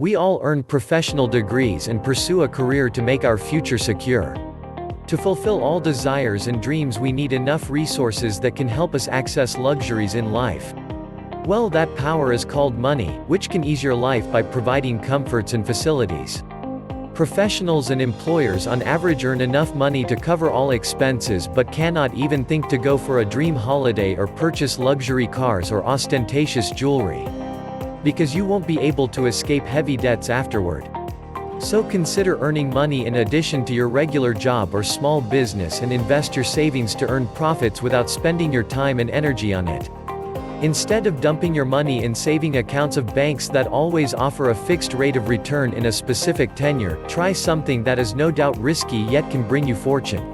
We all earn professional degrees and pursue a career to make our future secure. To fulfill all desires and dreams, we need enough resources that can help us access luxuries in life. Well, that power is called money, which can ease your life by providing comforts and facilities. Professionals and employers on average earn enough money to cover all expenses but cannot even think to go for a dream holiday or purchase luxury cars or ostentatious jewelry. Because you won't be able to escape heavy debts afterward. So consider earning money in addition to your regular job or small business and invest your savings to earn profits without spending your time and energy on it. Instead of dumping your money in saving accounts of banks that always offer a fixed rate of return in a specific tenure, try something that is no doubt risky yet can bring you fortune.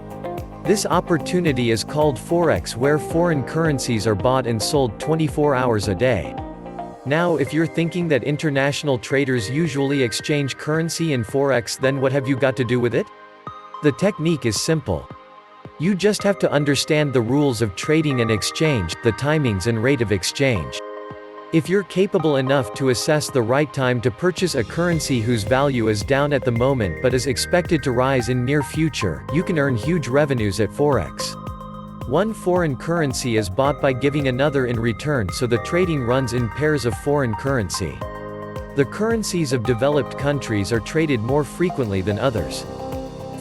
This opportunity is called Forex, where foreign currencies are bought and sold 24 hours a day. Now, if you're thinking that international traders usually exchange currency in Forex, then what have you got to do with it? The technique is simple. You just have to understand the rules of trading and exchange, the timings and rate of exchange. If you're capable enough to assess the right time to purchase a currency whose value is down at the moment but is expected to rise in near future, you can earn huge revenues at Forex. One foreign currency is bought by giving another in return, so the trading runs in pairs of foreign currency. The currencies of developed countries are traded more frequently than others.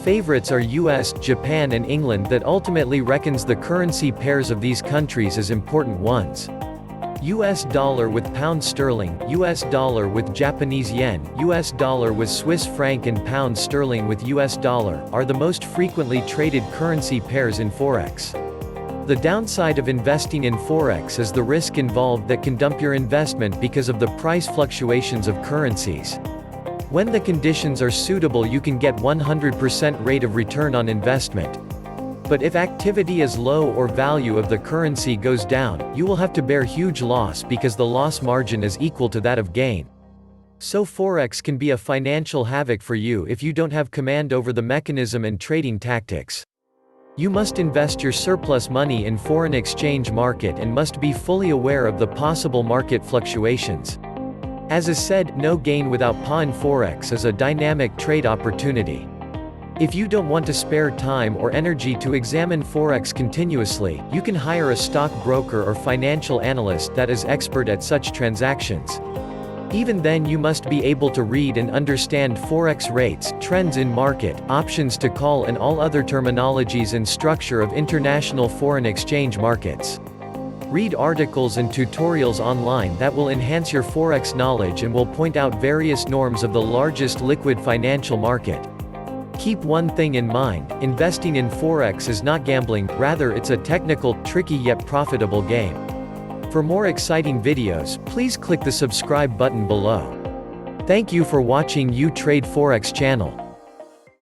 Favorites are US, Japan and England that ultimately reckons the currency pairs of these countries as important ones. US dollar with pound sterling, US dollar with Japanese yen, US dollar with Swiss franc and pound sterling with US dollar, are the most frequently traded currency pairs in Forex. The downside of investing in Forex is the risk involved that can dump your investment because of the price fluctuations of currencies. When the conditions are suitable, you can get 100% rate of return on investment. But if activity is low or value of the currency goes down, you will have to bear huge loss because the loss margin is equal to that of gain. So Forex can be a financial havoc for you if you don't have command over the mechanism and trading tactics. You must invest your surplus money in foreign exchange market and must be fully aware of the possible market fluctuations. As is said, no gain without pain. Forex is a dynamic trade opportunity. If you don't want to spare time or energy to examine Forex continuously, you can hire a stockbroker or financial analyst that is expert at such transactions. Even then, you must be able to read and understand Forex rates, trends in market, options to call and all other terminologies and structure of international foreign exchange markets. Read articles and tutorials online that will enhance your Forex knowledge and will point out various norms of the largest liquid financial market. Keep one thing in mind, investing in Forex is not gambling, rather it's a technical, tricky yet profitable game. For more exciting videos, please click the subscribe button below. Thank you for watching You Trade Forex channel.